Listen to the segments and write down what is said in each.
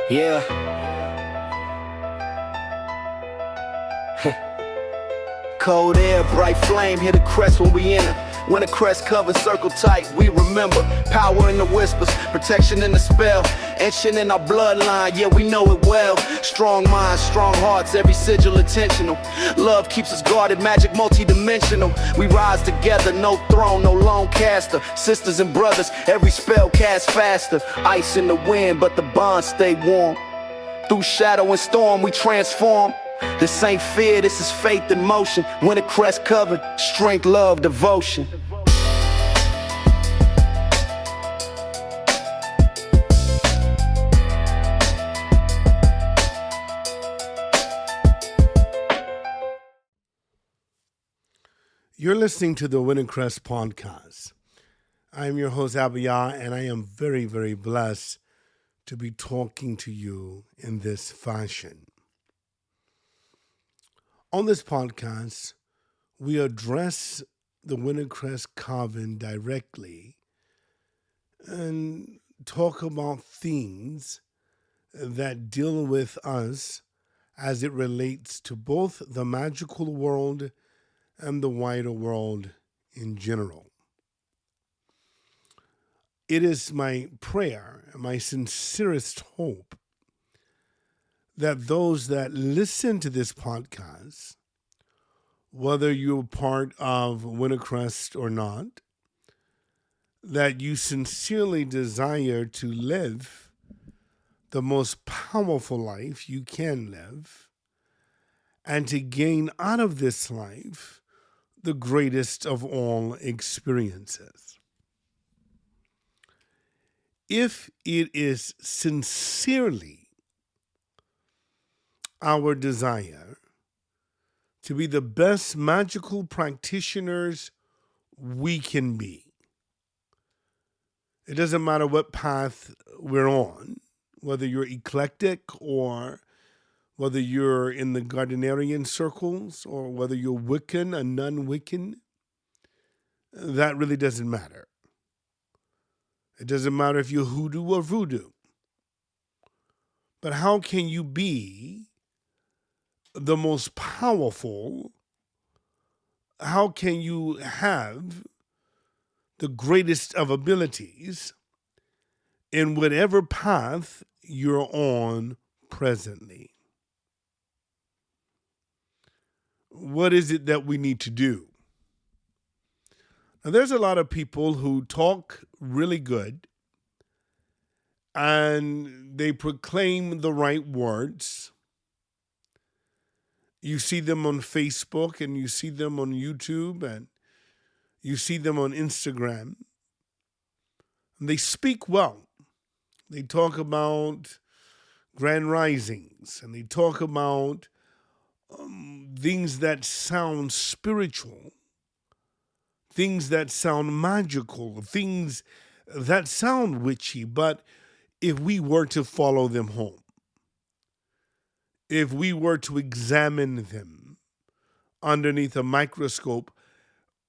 Yeah, cold air, bright flame, hit a crest when we enter. When the crest covers circle tight, we remember power in the whispers, protection in the spell, etching in our bloodline, yeah, we know it well. Strong minds, strong hearts, every sigil intentional. Love keeps us guarded, magic multi-dimensional. We rise together, no throne, no lone caster. Sisters and brothers, every spell cast faster. Ice in the wind, but the bonds stay warm. Through shadow and storm, we transform. This ain't fear, this is faith in motion. When the crest covered, strength, love, devotion. You're listening to the Winning Crest podcast. I'm your host, Abiyah, and I am very, very blessed to be talking to you in this fashion. On this podcast, we address the Winning Crest Coven directly and talk about things that deal with us as it relates to both the magical world and the wider world in general. It is my prayer, my sincerest hope, that those that listen to this podcast, whether you're part of Wintercrest or not, that you sincerely desire to live the most powerful life you can live, and to gain out of this life the greatest of all experiences. If it is sincerely our desire to be the best magical practitioners we can be, it doesn't matter what path we're on, whether you're eclectic or whether you're in the Gardnerian circles or whether you're Wiccan, a non-Wiccan, that really doesn't matter. It doesn't matter if you're hoodoo or voodoo. But how can you be the most powerful? How can you have the greatest of abilities in whatever path you're on presently? What is it that we need to do? Now, there's a lot of people who talk really good and they proclaim the right words. You see them on Facebook and you see them on YouTube and you see them on Instagram. And they speak well. They talk about grand risings and they talk about things that sound spiritual, things that sound magical, things that sound witchy. But if we were to follow them home, if we were to examine them underneath a microscope,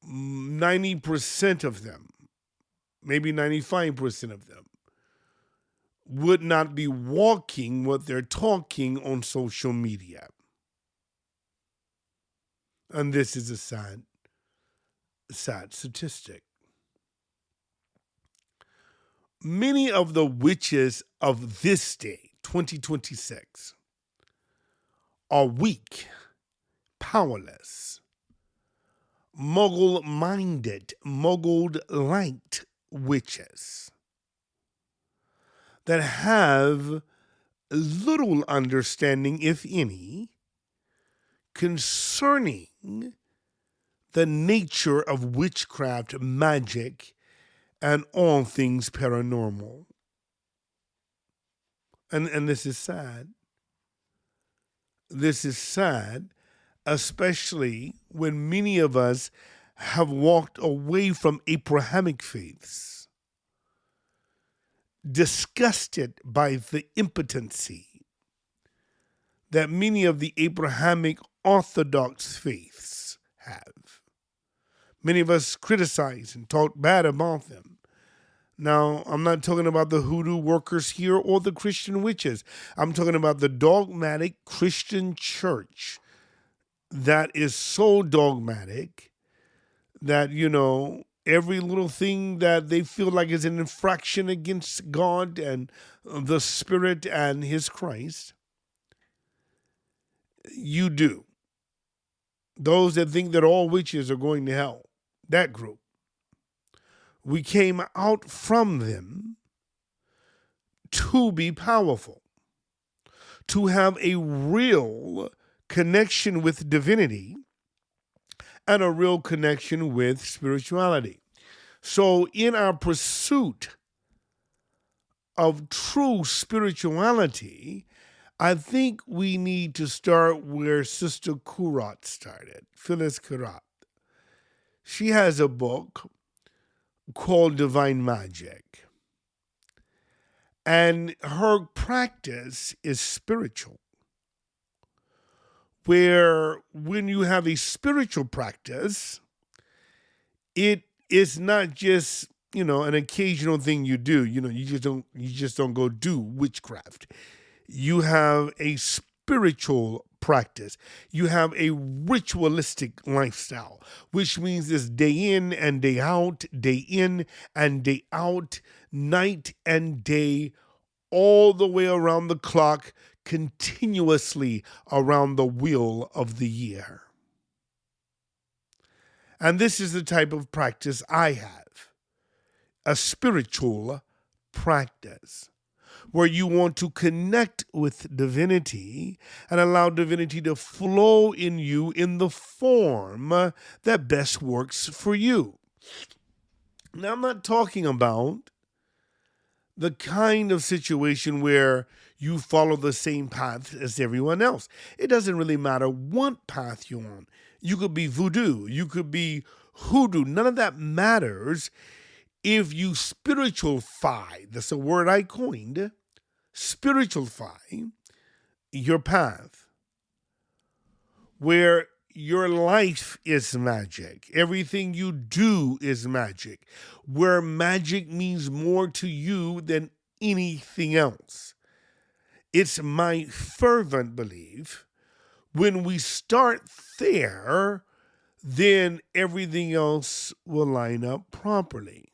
90% of them, maybe 95% of them, would not be walking what they're talking on social media. And this is a sad statistic. Many of the witches of this day, 2026, are weak, powerless, muggle-minded, muggled-light witches that have little understanding, if any, concerning the nature of witchcraft, magic, and all things paranormal. And this is sad. This is sad, especially when many of us have walked away from Abrahamic faiths, disgusted by the impotency that many of the Abrahamic Orthodox faiths have. Many of us criticize and talk bad about them, Now, I'm not talking about the hoodoo workers here or the Christian witches. I'm talking about the dogmatic Christian church that is so dogmatic that, every little thing that they feel like is an infraction against God and the Spirit and His Christ, you do. Those that think that all witches are going to hell, that group. We came out from them to be powerful, to have a real connection with divinity and a real connection with spirituality. So in our pursuit of true spirituality, I think we need to start where Sister Kurat started, Phyllis Kurat. She has a book called Divine Magic. And her practice is spiritual, where when you have a spiritual practice, it is not just, an occasional thing you do. You just don't go do witchcraft. You have a spiritual practice. You have a ritualistic lifestyle, which means this day in and day out, day in and day out, night and day, all the way around the clock, continuously around the wheel of the year. And this is the type of practice I have, a spiritual practice, where you want to connect with divinity and allow divinity to flow in you in the form that best works for you. Now, I'm not talking about the kind of situation where you follow the same path as everyone else. It doesn't really matter what path you're on. You could be voodoo, you could be hoodoo. None of that matters if you spiritualify, that's a word I coined, spiritualify your path, where your life is magic. Everything you do is magic, where magic means more to you than anything else. It's my fervent belief when we start there, then everything else will line up properly.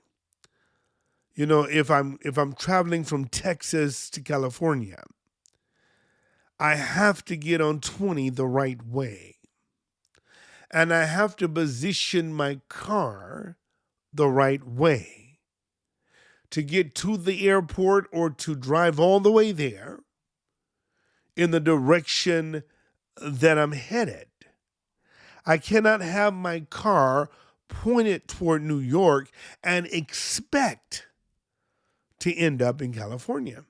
If I'm traveling from Texas to California, I have to get on 20 the right way. And I have to position my car the right way to get to the airport or to drive all the way there in the direction that I'm headed. I cannot have my car pointed toward New York and expect to end up in California.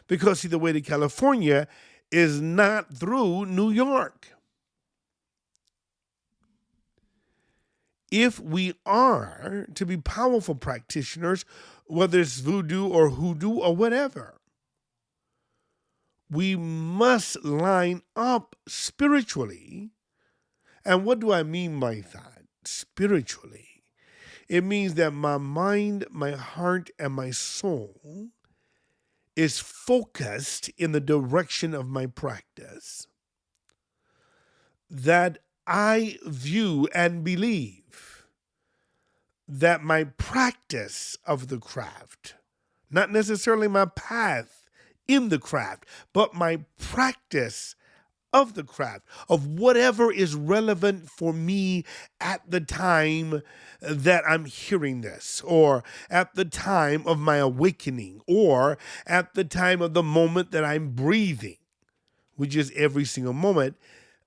Because, see, the way to California is not through New York. If we are to be powerful practitioners, whether it's voodoo or hoodoo or whatever, we must line up spiritually. And what do I mean by that? Spiritually. It means that my mind, my heart, and my soul is focused in the direction of my practice. That I view and believe that my practice of the craft, not necessarily my path in the craft, but my practice of the craft, of whatever is relevant for me at the time that I'm hearing this, or at the time of my awakening, or at the time of the moment that I'm breathing, which is every single moment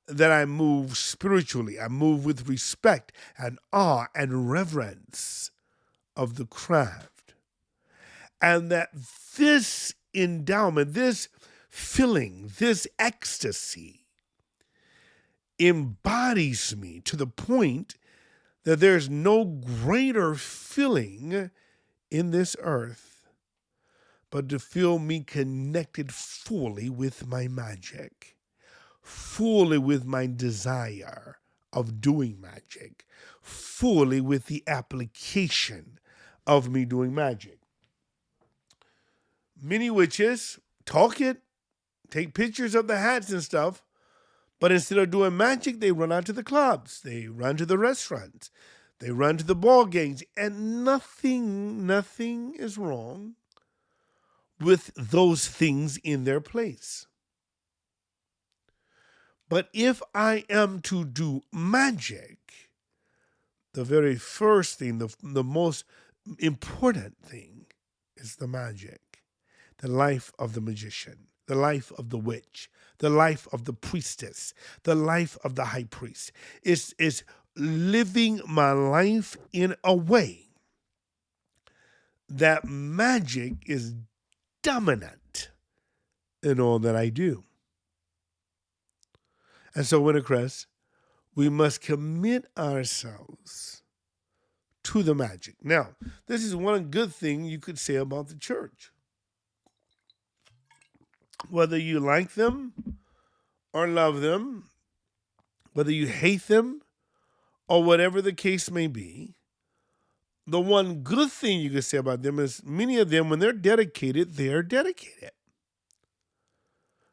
that I move spiritually. I move with respect and awe and reverence of the craft. And that this endowment, this filling, this ecstasy embodies me to the point that there's no greater feeling in this earth but to feel me connected fully with my magic, fully with my desire of doing magic, fully with the application of me doing magic. Many witches talk it, take pictures of the hats and stuff, but instead of doing magic, they run out to the clubs, they run to the restaurants, they run to the ball games, and nothing is wrong with those things in their place. But if I am to do magic, the very first thing, the most important thing is the magic, the life of the magician, the life of the witch, the life of the priestess, the life of the high priest. Is living my life in a way that magic is dominant in all that I do. And so, Wintercrest, we must commit ourselves to the magic. Now, this is one good thing you could say about the church. Whether you like them or love them, whether you hate them or whatever the case may be, the one good thing you can say about them is many of them, when they're dedicated, they're dedicated.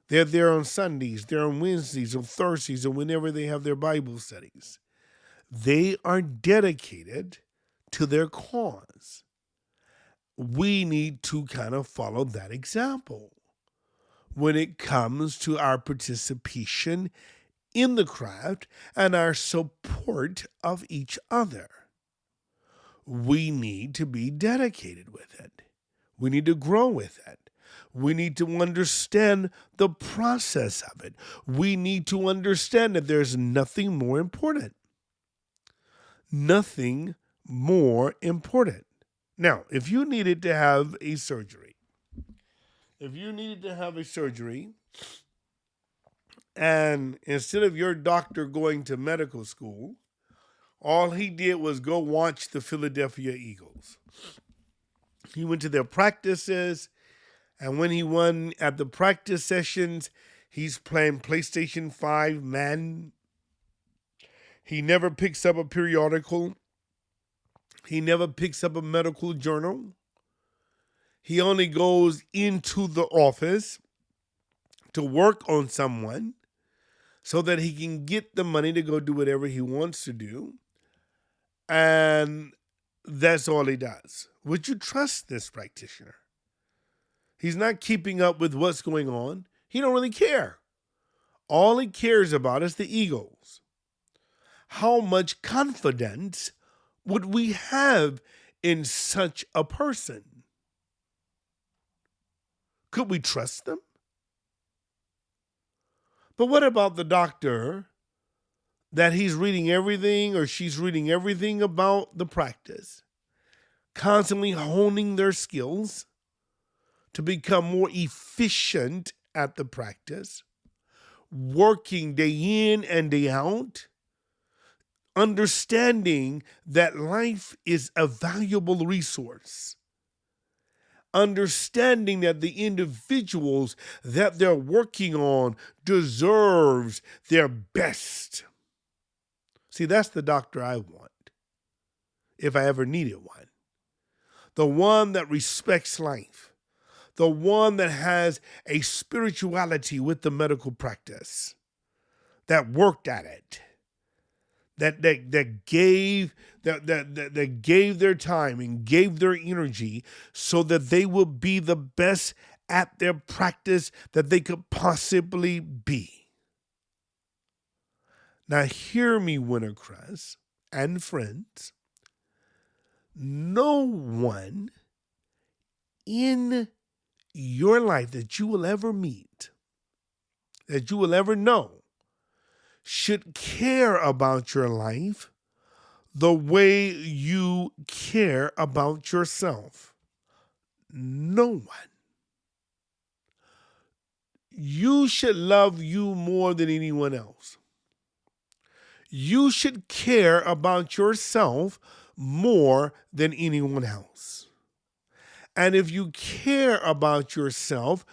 They're there on Sundays, they're on Wednesdays, on Thursdays, or whenever they have their Bible studies. They are dedicated to their cause. We need to kind of follow that example when it comes to our participation in the craft and our support of each other. We need to be dedicated with it. We need to grow with it. We need to understand the process of it. We need to understand that there's nothing more important. Nothing more important. Now, if you needed to have a surgery, and instead of your doctor going to medical school, all he did was go watch the Philadelphia Eagles. He went to their practices, and when he won at the practice sessions, he's playing PlayStation 5 Madden. He never picks up a periodical. He never picks up a medical journal. He only goes into the office to work on someone so that he can get the money to go do whatever he wants to do. And that's all he does. Would you trust this practitioner? He's not keeping up with what's going on. He don't really care. All he cares about is the Eagles. How much confidence would we have in such a person? Could we trust them? But what about the doctor that he's reading everything or she's reading everything about the practice, constantly honing their skills to become more efficient at the practice, working day in and day out, understanding that life is a valuable resource, understanding that the individuals that they're working on deserves their best. See, that's the doctor I want, if I ever needed one. The one that respects life. The one that has a spirituality with the medical practice, that worked at it, that gave their time and gave their energy so that they would be the best at their practice that they could possibly be. Now hear me, Wintercrest and friends. No one in your life that you will ever meet, that you will ever know, should care about your life the way you care about yourself. No one. You should love you more than anyone else. You should care about yourself more than anyone else. And if you care about yourself,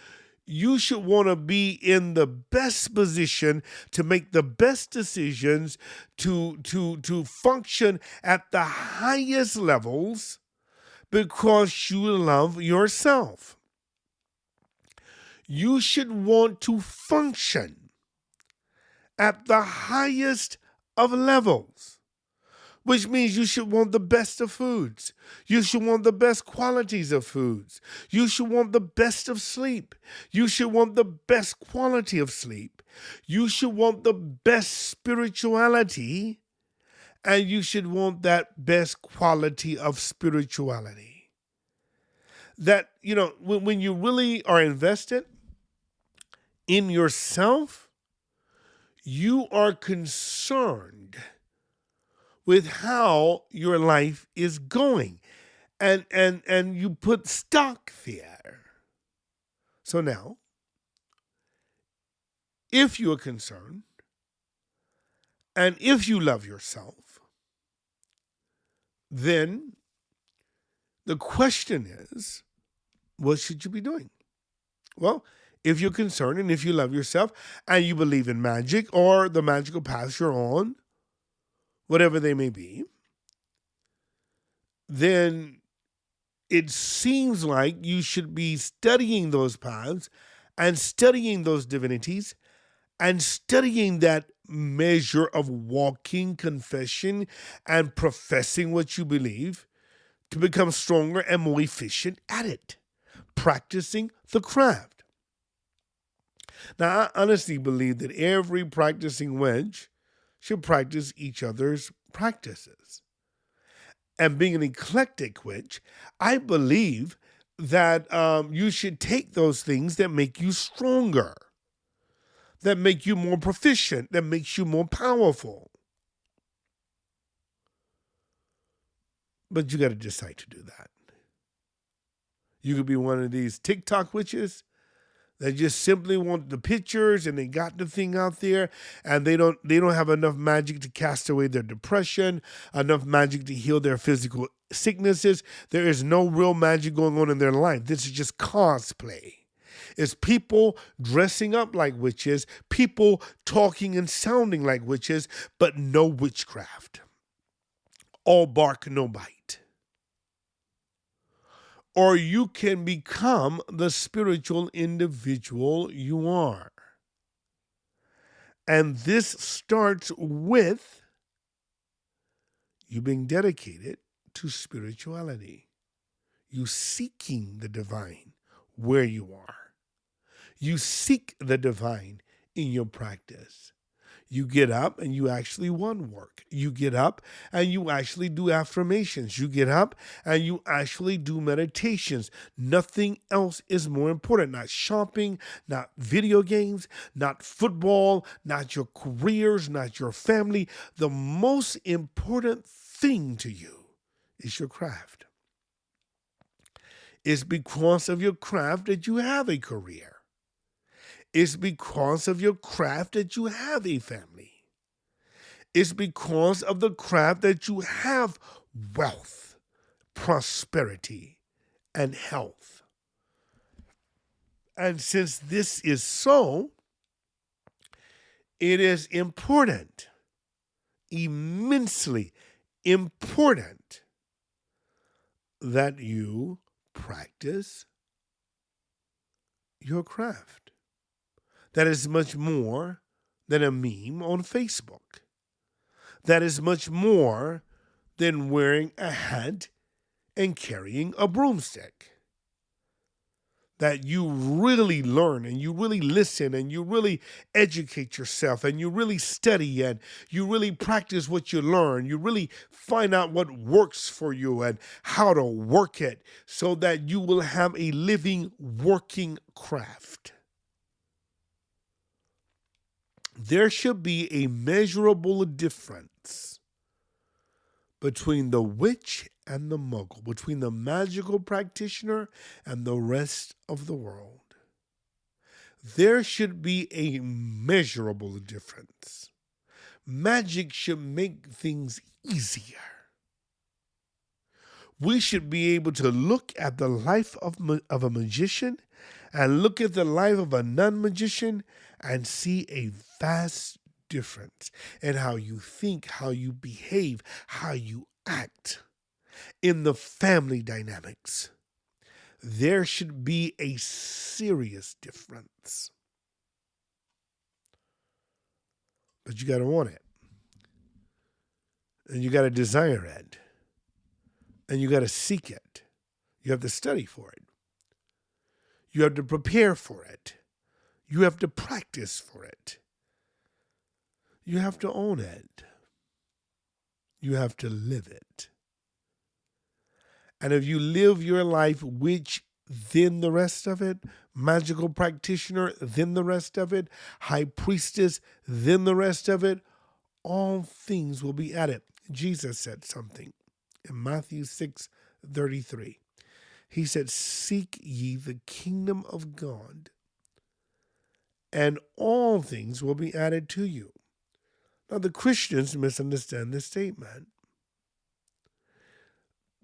you should want to be in the best position to make the best decisions, to function at the highest levels because you love yourself. You should want to function at the highest of levels, which means you should want the best of foods. You should want the best qualities of foods. You should want the best of sleep. You should want the best quality of sleep. You should want the best spirituality, and you should want that best quality of spirituality. That, when you really are invested in yourself, you are concerned with how your life is going. And you put stock there. So now, if you are concerned and if you love yourself, then the question is, what should you be doing? Well, if you're concerned and if you love yourself and you believe in magic or the magical paths you're on, whatever they may be, then it seems like you should be studying those paths and studying those divinities and studying that measure of walking, confession, and professing what you believe to become stronger and more efficient at it, practicing the craft. Now, I honestly believe that every practicing wedge should practice each other's practices. And being an eclectic wedge, I believe that you should take those things that make you stronger, that make you more proficient, that makes you more powerful. But you got to decide to do that. You could be one of these TikTok witches that just simply want the pictures and they got the thing out there and they don't have enough magic to cast away their depression, enough magic to heal their physical sicknesses. There is no real magic going on in their life. This is just cosplay. It's people dressing up like witches, people talking and sounding like witches, but no witchcraft. All bark, no bite. Or you can become the spiritual individual you are. And this starts with you being dedicated to spirituality. You seeking the divine where you are. You seek the divine in your practice. You get up and you actually want work. You get up and you actually do affirmations. You get up and you actually do meditations. Nothing else is more important. Not shopping, not video games, not football, not your careers, not your family. The most important thing to you is your craft. It's because of your craft that you have a career. It's because of your craft that you have a family. It's because of the craft that you have wealth, prosperity, and health. And since this is so, it is important, immensely important, that you practice your craft. That is much more than a meme on Facebook. That is much more than wearing a hat and carrying a broomstick. That you really learn and you really listen and you really educate yourself and you really study and you really practice what you learn. You really find out what works for you and how to work it so that you will have a living, working craft. There should be a measurable difference between the witch and the muggle, between the magical practitioner and the rest of the world. There should be a measurable difference. Magic should make things easier. We should be able to look at the life of a magician and look at the life of a non-magician and see a vast difference in how you think, how you behave, how you act in the family dynamics. There should be a serious difference. But you got to want it. And you got to desire it. And you got to seek it. You have to study for it. You have to prepare for it. You have to practice for it. You have to own it. You have to live it. And if you live your life, which then the rest of it, magical practitioner, then the rest of it, high priestess, then the rest of it, all things will be added. Jesus said something in Matthew 6:33. He said, "Seek ye the kingdom of God, and all things will be added to you." Now, the Christians misunderstand this statement.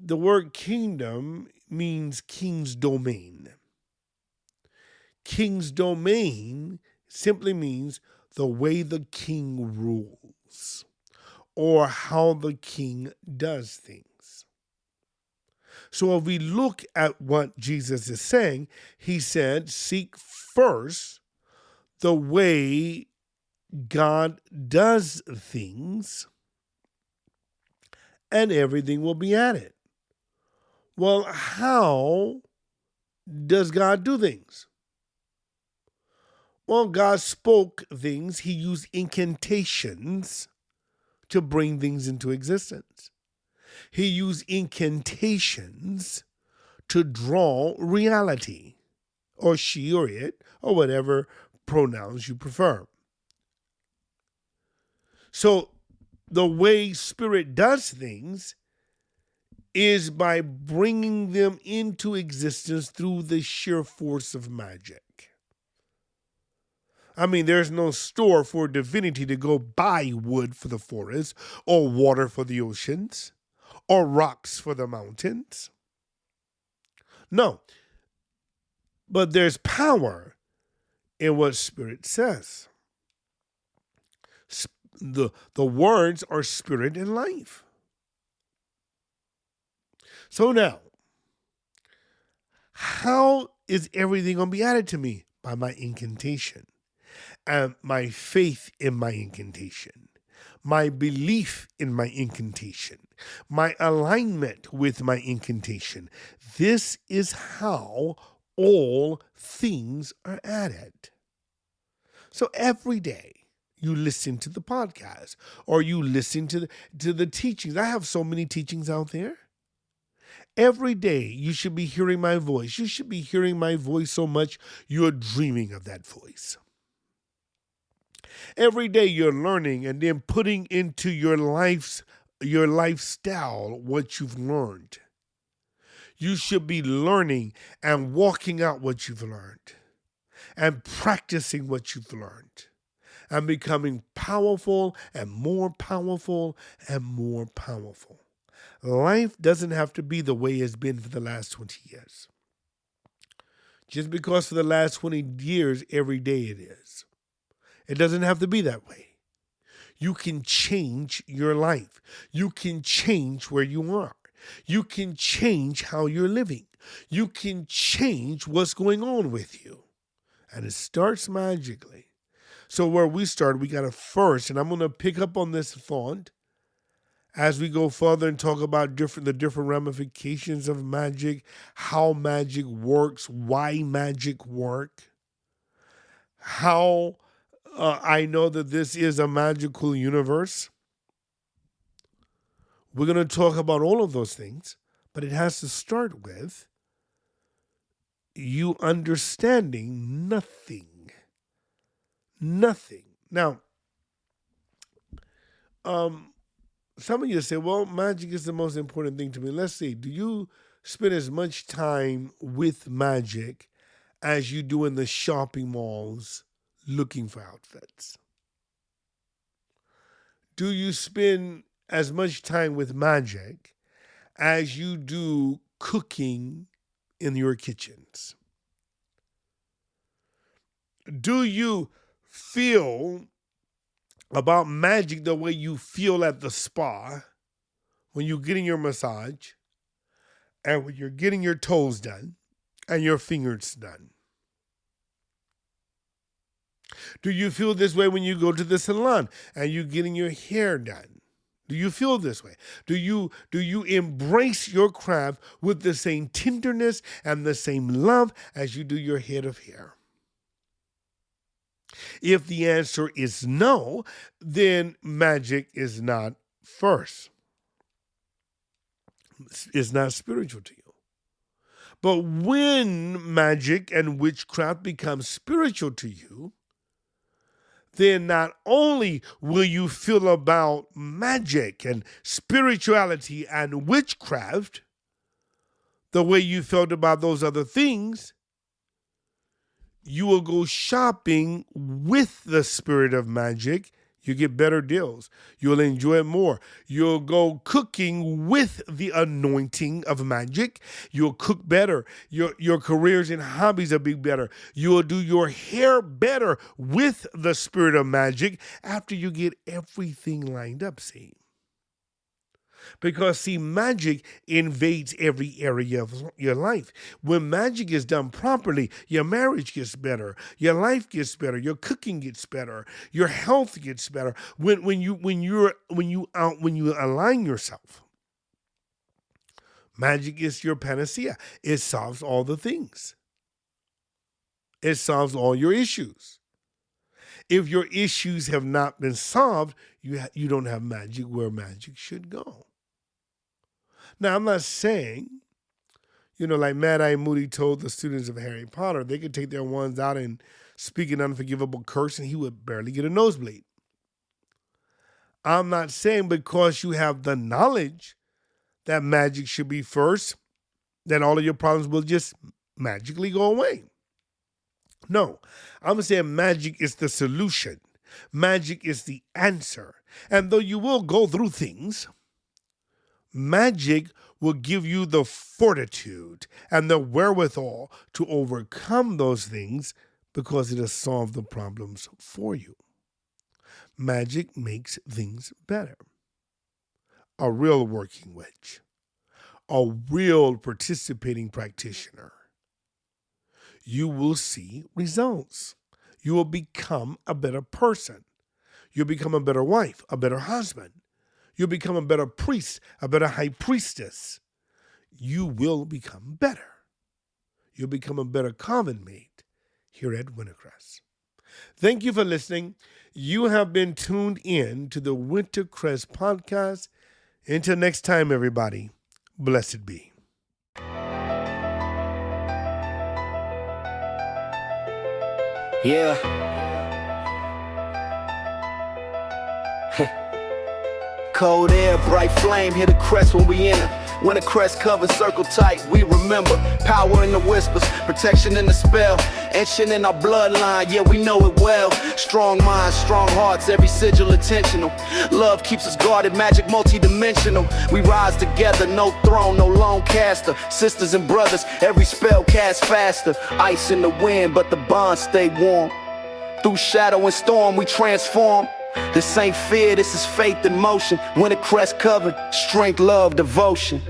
The word kingdom means king's domain. King's domain simply means the way the king rules or how the king does things. So if we look at what Jesus is saying, he said, seek first the way God does things, and everything will be added. Well, how does God do things? Well, God spoke things. He used incantations to bring things into existence. He used incantations to draw reality, or she or it, or whatever pronouns you prefer. So the way Spirit does things is by bringing them into existence through the sheer force of magic. I mean, there's no store for divinity to go buy wood for the forest, or water for the oceans, or rocks for the mountains. No. But there's power in what Spirit says. The words are spirit and life. So now, how is everything going to be added to me? By my incantation. And my faith in my incantation. My belief in my incantation. My alignment with my incantation. This is how all things are added. So every day, you listen to the podcast, or you listen to the teachings. I have so many teachings out there. Every day you should be hearing my voice. You should be hearing my voice so much you're dreaming of that voice. Every day you're learning and then putting into your lifestyle what you've learned. You should be learning and walking out what you've learned and practicing what you've learned. And becoming powerful and more powerful and more powerful. Life doesn't have to be the way it's been for the last 20 years. Just because for the last 20 years, every day it is. It doesn't have to be that way. You can change your life. You can change where you are. You can change how you're living. You can change what's going on with you. And it starts magically. So where we start, we got to first, and I'm going to pick up on this thought as we go further and talk about the different ramifications of magic, how magic works, why magic work, how I know that this is a magical universe. We're going to talk about all of those things, but it has to start with you understanding nothing. Nothing. Now, some of you say, well, magic is the most important thing to me. Let's see. Do you spend as much time with magic as you do in the shopping malls looking for outfits? Do you spend as much time with magic as you do cooking in your kitchens? Do you feel about magic the way you feel at the spa when you're getting your massage and when you're getting your toes done and your fingers done? Do you feel this way when you go to the salon and you're getting your hair done? Do you feel this way? Do you embrace your craft with the same tenderness and the same love as you do your head of hair? If the answer is no, then magic is not first. It's not spiritual to you. But when magic and witchcraft become spiritual to you, then not only will you feel about magic and spirituality and witchcraft the way you felt about those other things, you will go shopping with the spirit of magic. You get better deals. You'll enjoy it more. You'll go cooking with the anointing of magic. You'll cook better. Your careers and hobbies will be better. You'll do your hair better with the spirit of magic after you get everything lined up, see? Because, see, magic invades every area of your life. When magic is done properly, your marriage gets better, your life gets better, your cooking gets better, your health gets better. When you align yourself, magic is your panacea. It solves all the things. It solves all your issues. If your issues have not been solved, you don't have magic where magic should go. Now, I'm not saying, like Mad-Eye Moody told the students of Harry Potter, they could take their wands out and speak an unforgivable curse and he would barely get a nosebleed. I'm not saying because you have the knowledge that magic should be first, that all of your problems will just magically go away. No, I'm saying magic is the solution. Magic is the answer. And though you will go through things, magic will give you the fortitude and the wherewithal to overcome those things because it has solved the problems for you. Magic makes things better. A real working witch, a real participating practitioner, you will see results. You will become a better person. You'll become a better wife, a better husband. You'll become a better priest, a better high priestess. You will become better. You'll become a better coven mate here at Wintercrest. Thank you for listening. You have been tuned in to the Wintercrest podcast. Until next time, everybody, blessed be. Yeah. Cold air, bright flame, hit a crest when we enter. When the crest covers circle tight, we remember. Power in the whispers, protection in the spell. Etching in our bloodline, yeah, we know it well. Strong minds, strong hearts, every sigil intentional. Love keeps us guarded, magic multidimensional. We rise together, no throne, no lone caster. Sisters and brothers, every spell cast faster. Ice in the wind, but the bonds stay warm. Through shadow and storm, we transform. This ain't fear, this is faith in motion. When the crest covered, strength, love, devotion.